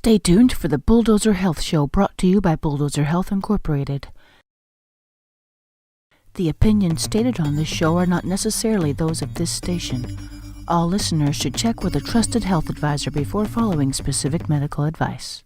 Stay tuned for the Bulldozer Health Show, brought to you by Bulldozer Health Incorporated. The opinions stated on this show are not necessarily those of this station. All listeners should check with a trusted health advisor before following specific medical advice.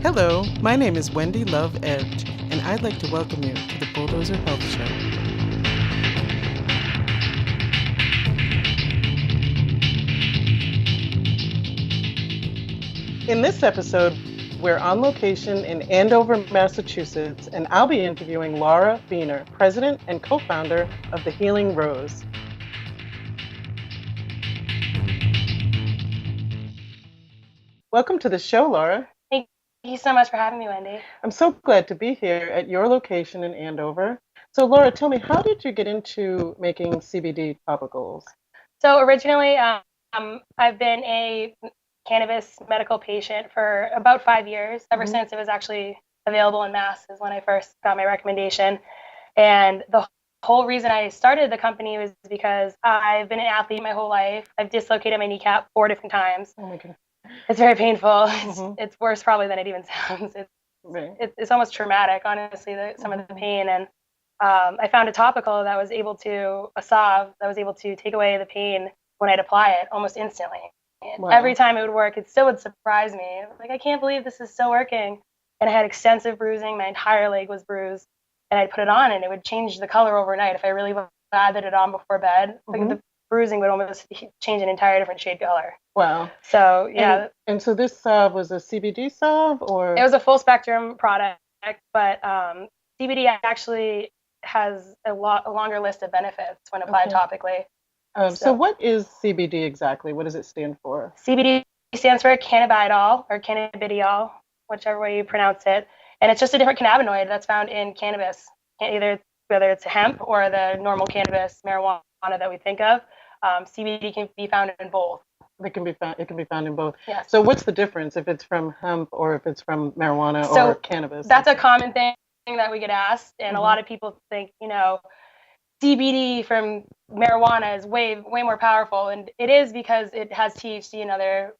Hello, my name is Wendy Love Edge, and I'd like to welcome you to the Bulldozer Health Show. In this episode, we're on location in Andover, Massachusetts, and I'll be interviewing Laura Beohner, president and co-founder of The Healing Rose. Welcome to the show, Laura. Thank you so much for having me, Wendy. I'm so glad to be here at your location in Andover. So Laura, tell me, how did you get into making CBD topicals? So originally, I've been a cannabis medical patient for about 5 years, ever since it was actually available in Mass is when I first got my recommendation. And the whole reason I started the company was because I've been an athlete my whole life. I've dislocated my kneecap 4 different times. Oh my God. It's very painful. It's worse probably than it even sounds. It's almost traumatic, honestly, some of the pain. And I found a topical that was able to, a salve that was able to take away the pain when I'd apply it almost instantly. And every time it would work, it still would surprise me. Like, I can't believe this is still working. And I had extensive bruising. My entire leg was bruised. And I'd put it on and it would change the color overnight. If I really lathered it on before bed, like the bruising would almost change an entire different shade color. Wow. So, yeah. And so this salve was a CBD salve, or? It was a full spectrum product, but CBD actually has a longer list of benefits when applied topically. So what is CBD exactly? What does it stand for? CBD stands for cannabidiol or cannabidiol, whichever way you pronounce it. And it's just a different cannabinoid that's found in cannabis, whether it's hemp or the normal cannabis, marijuana that we think of. CBD can be found in both. It can be found in both. Yes. So what's the difference if it's from hemp or if it's from marijuana or cannabis? That's a common thing that we get asked, and a lot of people think, CBD from marijuana is way more powerful, and it is because it has THC and other,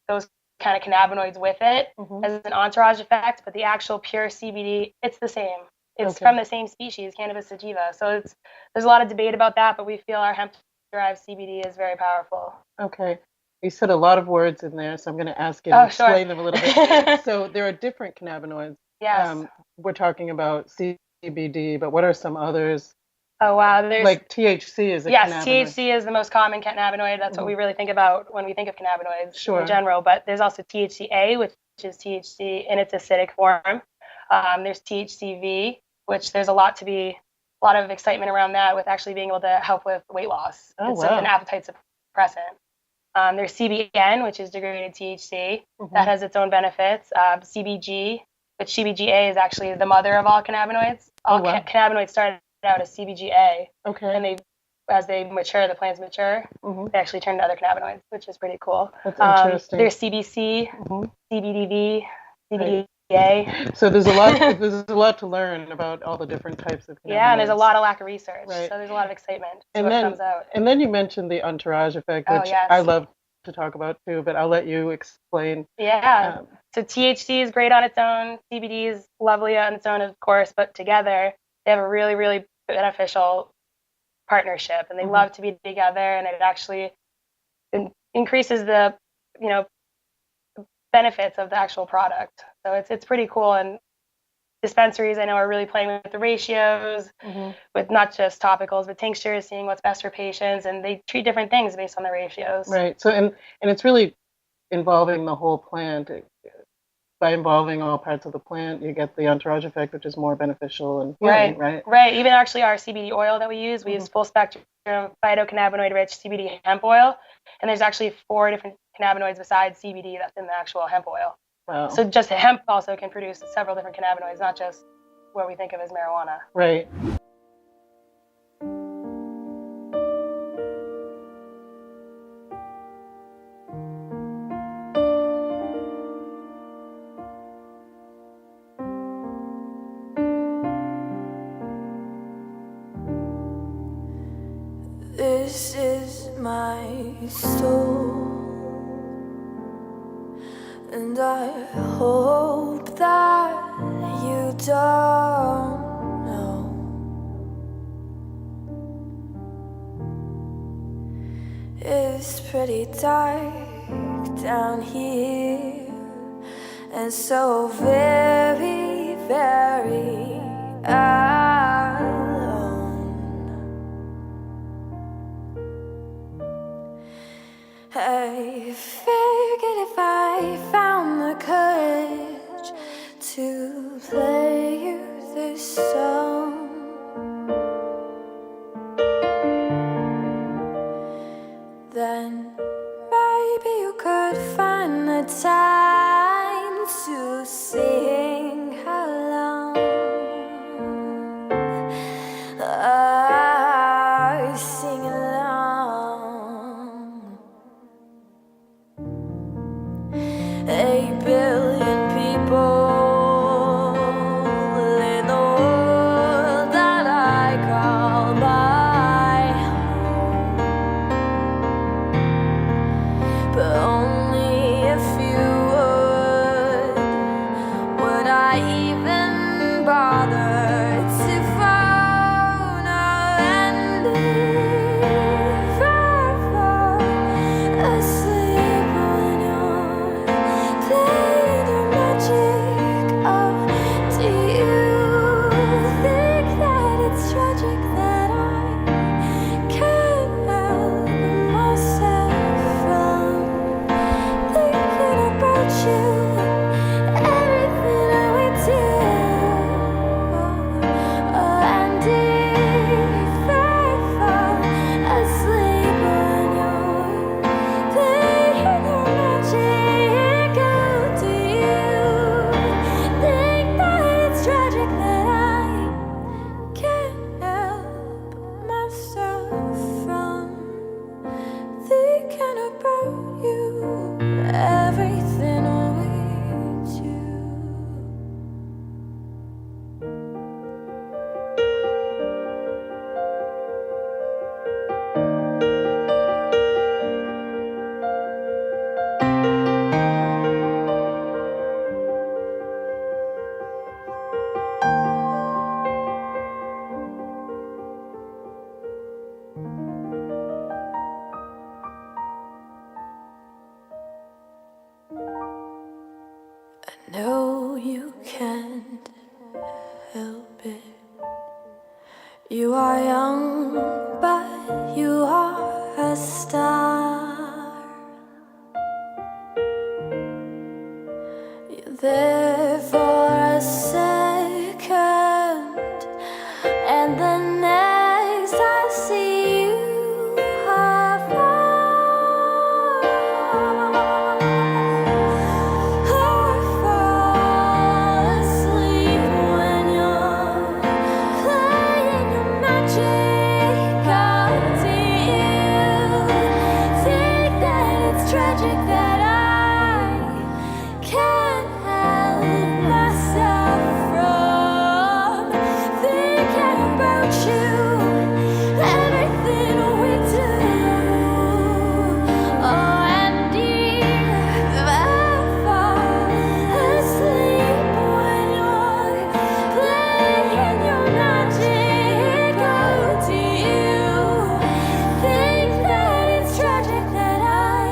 those kind of cannabinoids with it as an entourage effect. But the actual pure CBD, it's the same. It's from the same species, Cannabis sativa. So there's a lot of debate about that, but we feel our hemp-derived CBD is very powerful. Okay. You said a lot of words in there, so I'm going to ask you to explain them a little bit. So there are different cannabinoids. Yes. We're talking about CBD, but what are some others? Oh, wow. Like THC is a cannabinoid. Yes, THC is the most common cannabinoid. That's what we really think about when we think of cannabinoids in general. But there's also THCA, which is THC in its acidic form. There's THCV, which there's a lot of excitement around that with actually being able to help with weight loss. It's an appetite suppressant. There's CBN, which is degraded THC. That has its own benefits. CBG, which CBGA is actually the mother of all cannabinoids. Cannabinoids started out as CBGA. Okay. And as they mature, the plants mature, they actually turn to other cannabinoids, which is pretty cool. That's interesting. There's CBC, CBDV, CBDA. So there's a lot to learn about all the different types of cannabinoids. Yeah, and there's a lot of lack of research. Right. So there's a lot of excitement to what comes out. And then you mentioned the entourage effect, which I love to talk about too, but I'll let you explain. Yeah. So THC is great on its own. CBD is lovely on its own, of course, but together they have a really, really beneficial partnership, and they love to be together, and it actually increases the, benefits of the actual product. So it's pretty cool. And dispensaries, I know, are really playing with the ratios, with not just topicals, but tinctures, seeing what's best for patients, and they treat different things based on the ratios. Right. So and it's really involving the whole plant. By involving all parts of the plant, you get the entourage effect, which is more beneficial and healing, right? Right. Even actually our CBD oil that we use full spectrum phytocannabinoid-rich CBD hemp oil, and there's actually 4 different cannabinoids besides CBD that's in the actual hemp oil. Wow. So just hemp also can produce several different cannabinoids, not just what we think of as marijuana. Right. This is my soul, and I hope that you don't know. It's pretty dark down here, and so very, very alone. I figured if I found the courage to play you this song, then maybe you could find the time to sing along. I sing along. 8 billion people in the world that I call my home, but only if you would I even bother to phone? And if I fall asleep when you're playing your magic, oh, do you think that it's tragic that I can't help myself from thinking about you, everything I would do? And if I fall asleep when you're playing your magic, oh, do you think that it's tragic that I can't help myself from thinking about you, everything we do? No, you can't help it. You are young, but you are a star. You're there for a second, and the next I see you or fall asleep when you're playing your magic. Oh, do you think that it's tragic that I can't help myself from thinking about you, everything we do? Oh, and if I fall asleep when you're playing your magic, oh, do you think that it's tragic that I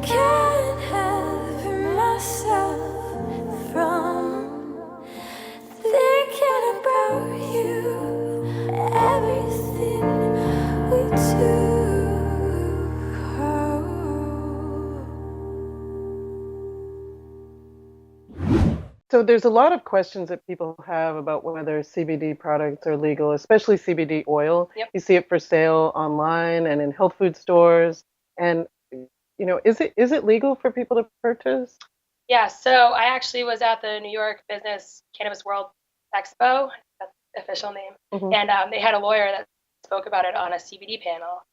can't help myself from thinking about you, everything we do? So there's a lot of questions that people have about whether CBD products are legal, especially CBD oil. Yep. You see it for sale online and in health food stores. And is it legal for people to purchase? Yeah, so I actually was at the New York Business Cannabis World Expo, that's the official name, Mhm. and they had a lawyer that spoke about it on a CBD panel.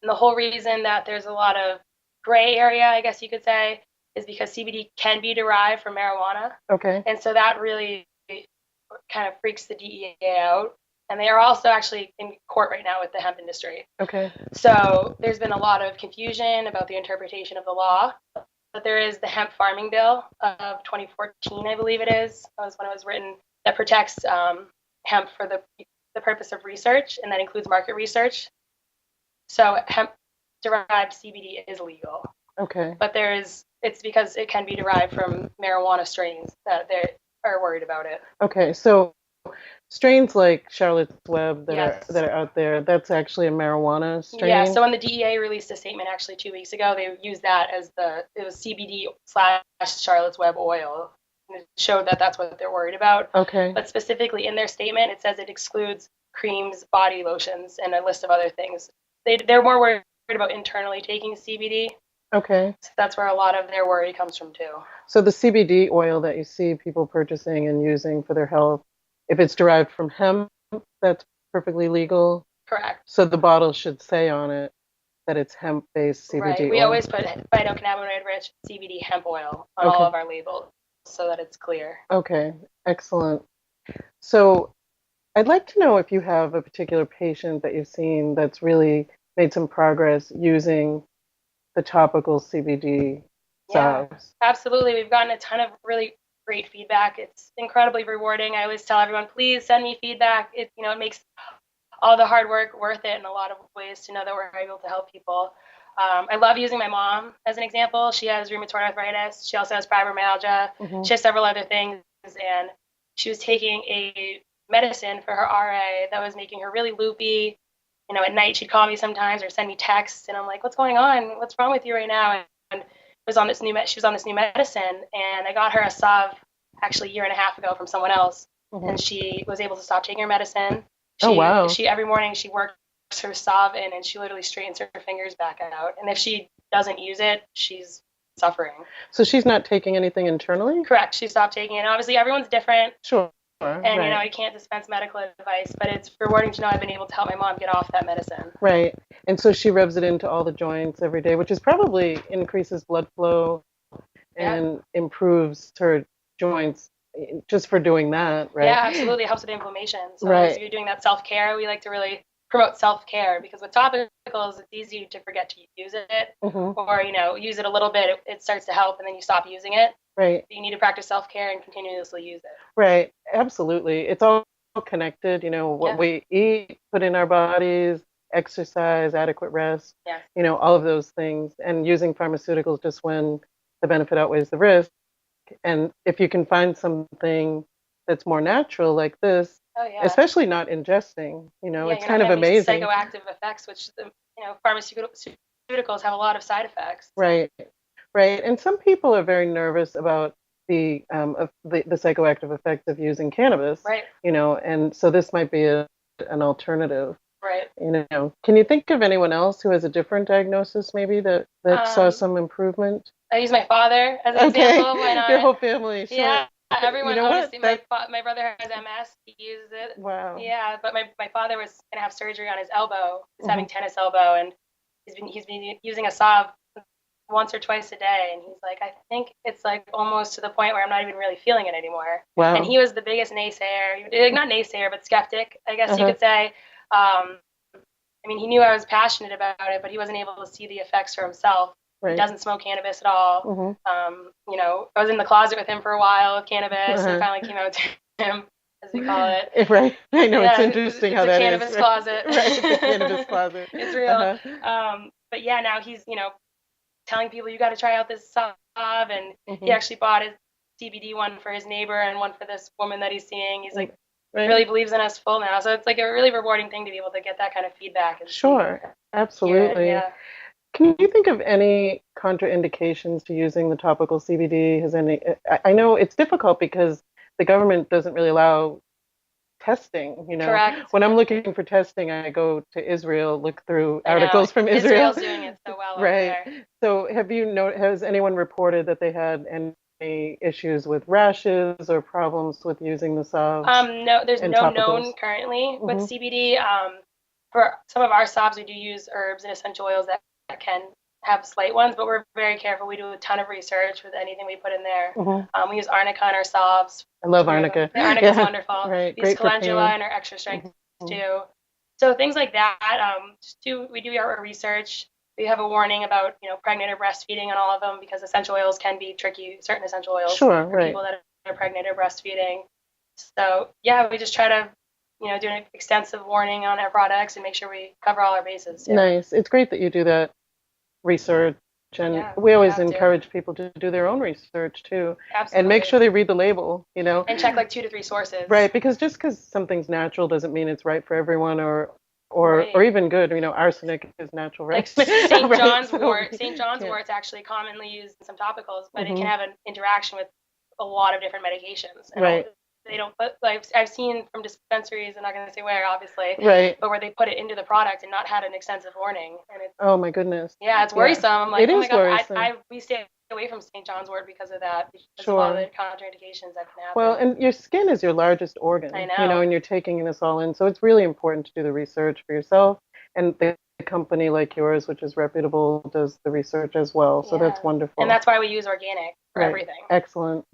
And the whole reason that there's a lot of gray area, I guess you could say, is because CBD can be derived from marijuana. Okay. And so that really kind of freaks the DEA out. And they are also actually in court right now with the hemp industry. Okay. So there's been a lot of confusion about the interpretation of the law. But there is the hemp farming bill of 2014, I believe it is. That was when it was written, that protects hemp for the purpose of research, and that includes market research. So hemp-derived CBD is legal. Okay. But it's because it can be derived from marijuana strains that they are worried about it. Okay, so strains like Charlotte's Web Yes. that are out there, that's actually a marijuana strain? Yeah, so when the DEA released a statement actually 2 weeks ago, they used that as it was CBD / Charlotte's Web oil. And it showed that that's what they're worried about. Okay. But specifically in their statement, it says it excludes creams, body lotions, and a list of other things. They're more worried about internally taking CBD. Okay. So that's where a lot of their worry comes from too. So the CBD oil that you see people purchasing and using for their health, if it's derived from hemp, that's perfectly legal? Correct. So the bottle should say on it that it's hemp-based CBD right. oil? We always put phytocannabinoid-rich CBD hemp oil on all of our labels so that it's clear. Okay, excellent. So I'd like to know if you have a particular patient that you've seen that's really made some progress using the topical CBD salves. Absolutely. We've gotten a ton of really great feedback. It's incredibly rewarding. I always tell everyone, please send me feedback. It makes all the hard work worth it in a lot of ways to know that we're able to help people. I love using my mom as an example. She has rheumatoid arthritis. She also has fibromyalgia. Mm-hmm. She has several other things. And she was taking a medicine for her RA that was making her really loopy. At night she'd call me sometimes or send me texts, and I'm like, what's going on? What's wrong with you right now? And she was on this new medicine, and I got her a salve actually a year and a half ago from someone else, and she was able to stop taking her medicine. She every morning she works her salve in, and she literally straightens her fingers back out. And if she doesn't use it, she's suffering. So she's not taking anything internally? Correct. She stopped taking it. And obviously everyone's different. Sure. And I can't dispense medical advice, but it's rewarding to know I've been able to help my mom get off that medicine. Right. And so she rubs it into all the joints every day, which is probably increases blood flow and improves her joints just for doing that, right? Yeah, absolutely. It helps with inflammation. So if you're doing that self-care, we like to really promote self-care, because with topicals, it's easy to forget to use it, or use it a little bit, it starts to help, and then you stop using it. Right. You need to practice self-care and continuously use it. Right. Absolutely. It's all connected. What we eat, put in our bodies, exercise, adequate rest. Yes. All of those things, and using pharmaceuticals just when the benefit outweighs the risk. And if you can find something that's more natural like this, especially not ingesting, it's kind of amazing. Psychoactive effects, which pharmaceuticals have a lot of side effects. Right. Right. And some people are very nervous about the psychoactive effects of using cannabis. Right. And so this might be an alternative. Right. Can you think of anyone else who has a different diagnosis maybe that saw some improvement? I use my father as an example. Why not? Your whole family. Sure. Yeah. Everyone, obviously, my brother has MS. He uses it. Wow. Yeah, but my father was going to have surgery on his elbow. He's having tennis elbow, and he's been using a salve once or twice a day, and he's like, I think it's like almost to the point where I'm not even really feeling it anymore. Wow. And he was the biggest naysayer, not naysayer, but skeptic, I guess you could say. He knew I was passionate about it, but he wasn't able to see the effects for himself. Right. He doesn't smoke cannabis at all. I was in the closet with him for a while with cannabis, and finally came out to him, as we call it. Right. I know, it's interesting how that is. It's a cannabis closet. Right, it's a cannabis closet. It's real. But yeah, now he's, telling people, you got to try out this salve, and he actually bought a CBD one for his neighbor and one for this woman that he's seeing. He's like, really believes in us full now. So it's like a really rewarding thing to be able to get that kind of feedback. Sure, absolutely. Yeah. Can you think of any contraindications to using the topical CBD? I know it's difficult because the government doesn't really allow testing. Correct. When I'm looking for testing, I go to Israel, look through articles from Israel. Israel's doing it so well. Right. Over there. So has anyone reported that they had any issues with rashes or problems with using the salves? No, there's no topicals? known currently with CBD. For some of our salves, we do use herbs and essential oils that can have slight ones, but we're very careful. We do a ton of research with anything we put in there. We use arnica in our salves. I love arnica. Arnica is wonderful. Right. We use calendula in our extra strength too. So things like that. We do our research. We have a warning about, pregnant or breastfeeding on all of them because essential oils can be tricky, certain essential oils for people that are pregnant or breastfeeding. So yeah, we just try to, do an extensive warning on our products and make sure we cover all our bases. Too. Nice. It's great that you do that research. And we always encourage people to do their own research too. Absolutely. And make sure they read the label, And check like 2 to 3 sources. Right, because just because something's natural doesn't mean it's right for everyone or even good. Arsenic is natural, right? Like St. John's wort. St. John's wort is actually commonly used in some topicals, but it can have an interaction with a lot of different medications. And they don't put, like I've seen from dispensaries, I'm not going to say where, obviously, but where they put it into the product and not had an extensive warning. And it's, oh my goodness. Yeah, it's worrisome. I'm like, it is worrisome. we stay away from St. John's wort because of that, because of all the contraindications that can happen. Well, and your skin is your largest organ. I know. And you're taking this all in. So it's really important to do the research for yourself. And the company like yours, which is reputable, does the research as well. So that's wonderful. And that's why we use organic for everything. Excellent.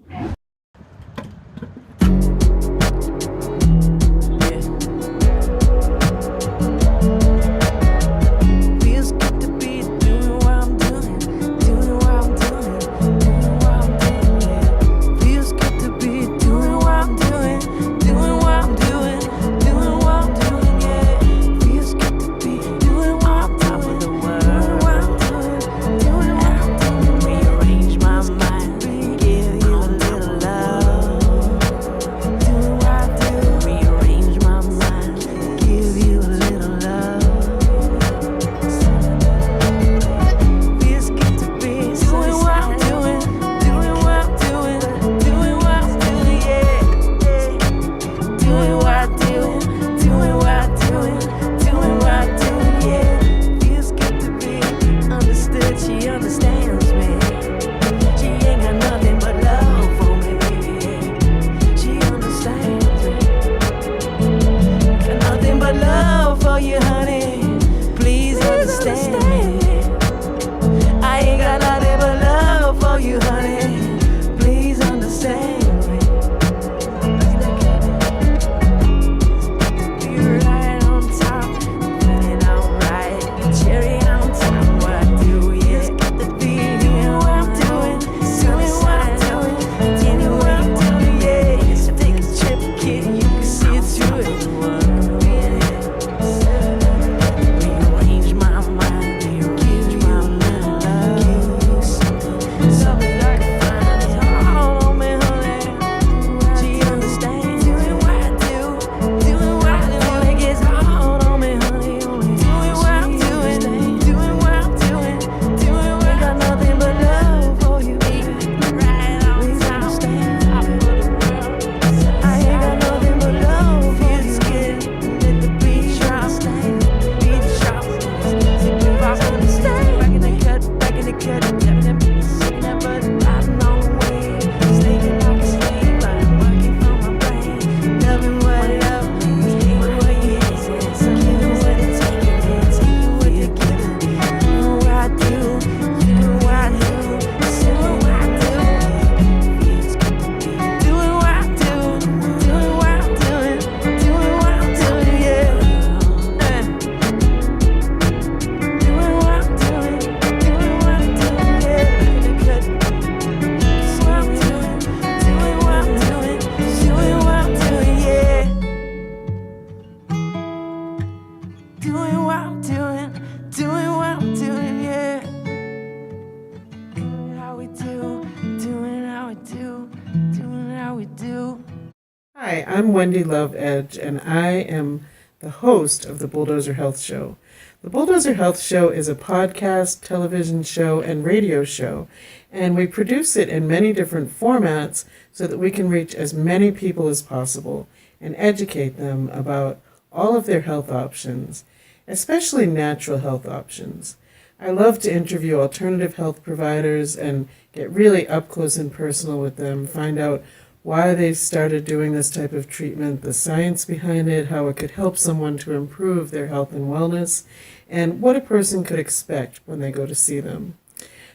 Hi, I'm Wendy Love Edge, and I am the host of the Bulldozer Health Show. The Bulldozer Health Show is a podcast, television show, and radio show, and we produce it in many different formats so that we can reach as many people as possible and educate them about all of their health options, especially natural health options. I love to interview alternative health providers and get really up close and personal with them, find out why they started doing this type of treatment, the science behind it, how it could help someone to improve their health and wellness, and what a person could expect when they go to see them.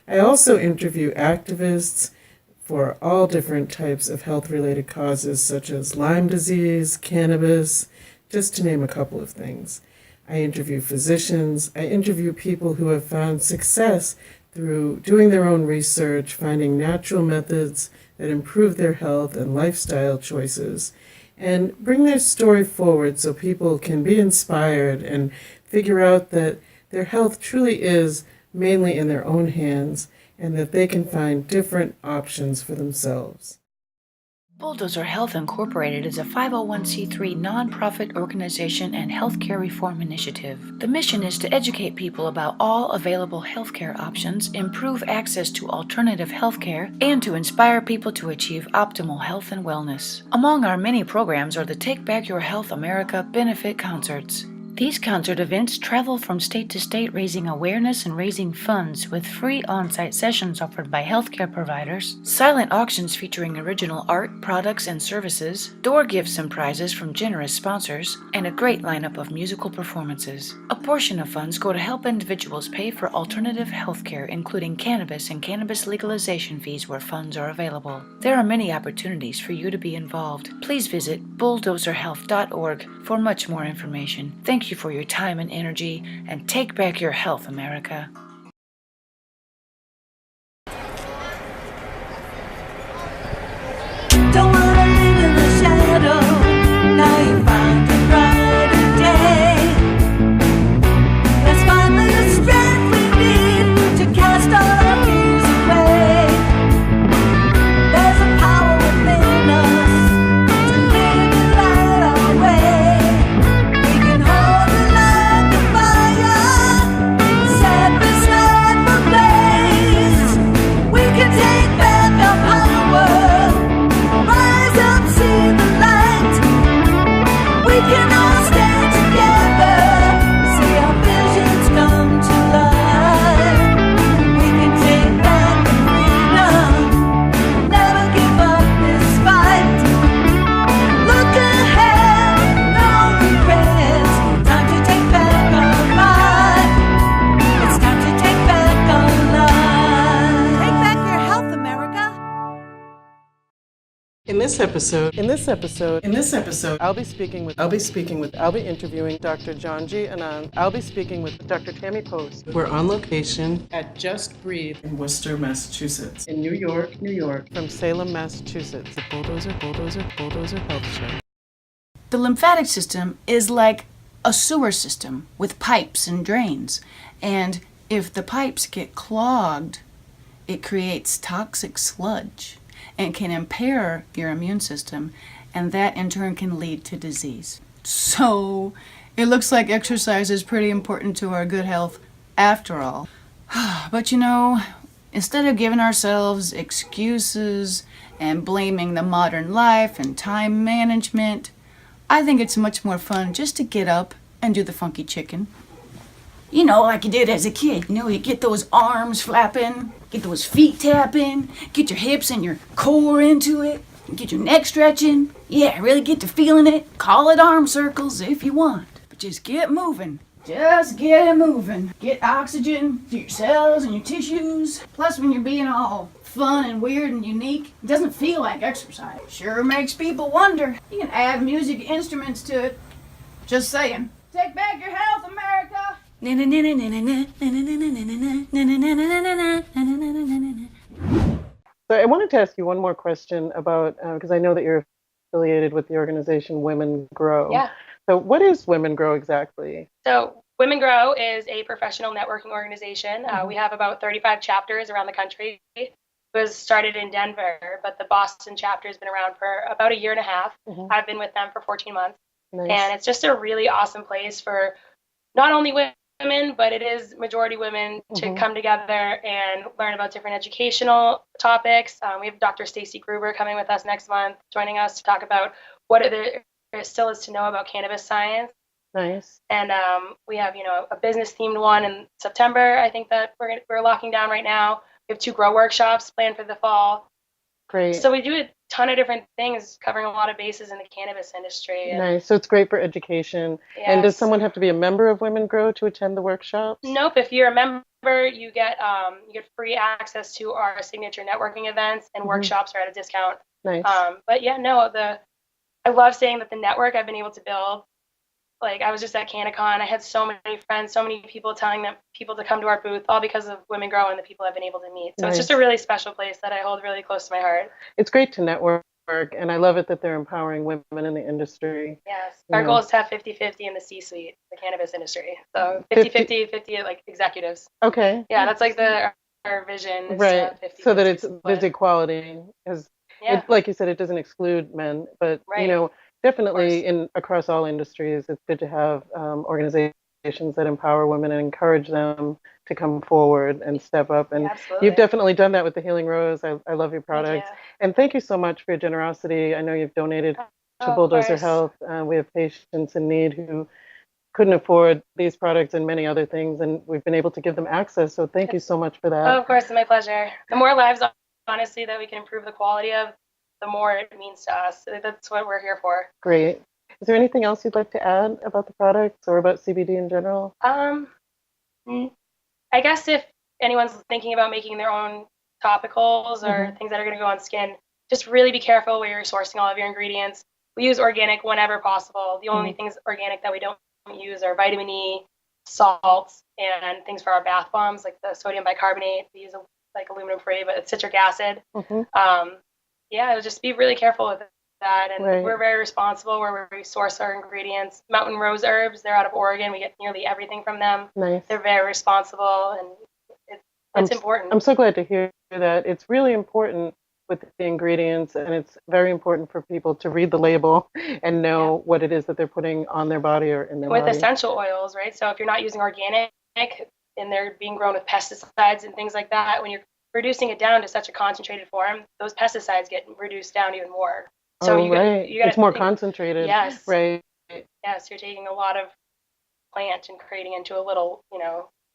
I also interview activists for all different types of health-related causes, such as Lyme disease, cannabis, just to name a couple of things. I interview physicians. I interview people who have found success through doing their own research, finding natural methods that improve their health and lifestyle choices, and bring their story forward so people can be inspired and figure out that their health truly is mainly in their own hands and that they can find different options for themselves. Bulldozer Health Incorporated is a 501c3 nonprofit organization and healthcare reform initiative. The mission is to educate people about all available healthcare options, improve access to alternative healthcare, and to inspire people to achieve optimal health and wellness. Among our many programs are the Take Back Your Health America benefit concerts. These concert events travel from state to state raising awareness and raising funds with free on-site sessions offered by healthcare providers, silent auctions featuring original art, products, and services, door gifts and prizes from generous sponsors, and a great lineup of musical performances. A portion of funds go to help individuals pay for alternative healthcare, including cannabis and cannabis legalization fees where funds are available. There are many opportunities for you to be involved. Please visit bulldozerhealth.org for much more information. Thank you for your time and energy, and take back your health, America. Don't wanna live in the shadow. Now you found a brighter day. Let's find the strength we need to cast all our fears away. There's a power within us to live and light our way. We can hold it like a fire, set this life ablaze. We can take back our power. Rise up, see the light. We can all stand together. See our visions come to life. We can take back the freedom. Never give up this fight. Look ahead, no regrets. Time to take back our life. It's time to take back our life. Take back your health, America. In this episode, I'll be interviewing Dr. Janji Anand. I'll be speaking with Dr. Tammy Post. We're on location At Just Breathe in Worcester, Massachusetts. in New York, from Salem, Massachusetts. The Bulldozer Health Show. The lymphatic system is like a sewer system with pipes and drains. And if the pipes get clogged, it creates toxic sludge and can impair your immune system, and that in turn can lead to disease. So it looks like exercise is pretty important to our good health after all. But you know, instead of giving ourselves excuses and blaming the modern life and time management, I think it's much more fun just to get up and do the funky chicken. You know, like you did as a kid. You know, you get those arms flapping, get those feet tapping, get your hips and your core into it, get your neck stretching. Yeah, really get to feeling it. Call it arm circles if you want. But just get moving. Just get moving. Get oxygen to your cells and your tissues. Plus, when you're being all fun and weird and unique, it doesn't feel like exercise. Sure makes people wonder. You can add music instruments to it. Just saying. Take back your health, America! So I wanted to ask you one more question about, because I know that you're affiliated with the organization Women Grow. Yeah. So what is Women Grow exactly? So Women Grow is a professional networking organization. We have about 35 chapters around the country. It was started in Denver, but the Boston chapter has been around for about a year and a half. I've been with them for 14 months. Nice. And it's just a really awesome place for not only women, but it is majority women to come together and learn about different educational topics. We have Dr. Stacy Gruber coming with us next month, joining us to talk about what there still is to know about cannabis science. Nice. And we have, a business themed one in September. I think that we're locking down right now. We have 2 grow workshops planned for the fall. Great. So we do a ton of different things, covering a lot of bases in the cannabis industry. Nice. So it's great for education. Yes. And does someone have to be a member of Women Grow to attend the workshops? Nope. If you're a member, you get free access to our signature networking events, and workshops are at a discount. Nice. But yeah, no, I love saying that the network I've been able to build Like, I was just at CannaCon. I had so many friends, so many people telling them people to come to our booth, all because of Women Grow and the people I've been able to meet. So it's just a really special place that I hold really close to my heart. It's great to network, and I love it that they're empowering women in the industry. Yes. Our goal is to have 50-50 in the C-suite, the cannabis industry. So 50-50 like executives. Okay. Yeah, that's like our vision. Is right. 50, so that there's equality. Because, like you said, it doesn't exclude men, but definitely across all industries, it's good to have organizations that empower women and encourage them to come forward and step up. And you've definitely done that with the Healing Rose. I love your products. And thank you so much for your generosity. I know you've donated to Bulldozer Health. We have patients in need who couldn't afford these products and many other things, and we've been able to give them access. So thank you so much for that. Oh, of course, it's my pleasure. The more lives, honestly, that we can improve the quality of, the more it means to us. That's what we're here for. Great. Is there anything else you'd like to add about the products or about CBD in general? I guess if anyone's thinking about making their own topicals or things that are going to go on skin, just really be careful where you're sourcing all of your ingredients. We use organic whenever possible. The only things organic that we don't use are vitamin E, salts, and things for our bath bombs, like the sodium bicarbonate. We use like aluminum free, but it's citric acid. Just be really careful with that. And we're very responsible where we source our ingredients. Mountain Rose Herbs, they're out of Oregon. We get nearly everything from them. Nice. They're very responsible, and it's important. I'm so glad to hear that. It's really important with the ingredients, and it's very important for people to read the label and know what it is that they're putting on their body or in their body. With essential oils, right? So if you're not using organic and they're being grown with pesticides and things like that, when you're reducing it down to such a concentrated form, those pesticides get reduced down even more. So you gotta it's more concentrated. Yes. Right. Yes, you're taking a lot of plant and creating into a little,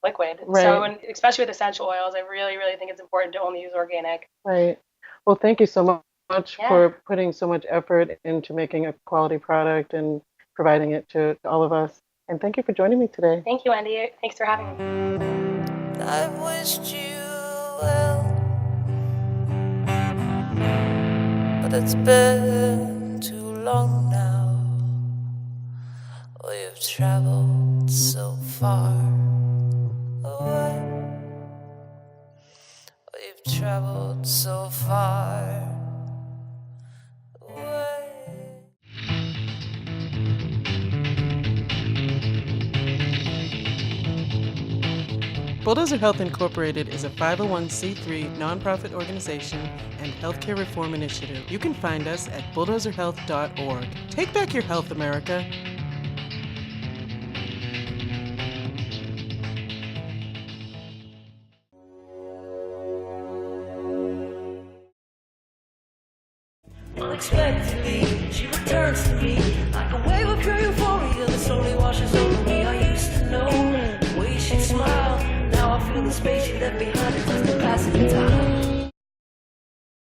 liquid. Right. So, and especially with essential oils, I really, really think it's important to only use organic. Right. Well, thank you so much for putting so much effort into making a quality product and providing it to all of us. And thank you for joining me today. Thank you, Wendy. Thanks for having me. I've wished you well, but it's been too long now. We've traveled so far away. We've traveled so far away. Bulldozer Health Incorporated is a 501c3 nonprofit organization and healthcare reform initiative. You can find us at bulldozerhealth.org. Take back your health, America. Unexpectedly, she returns to me like a wave of pure euphoria that slowly washes over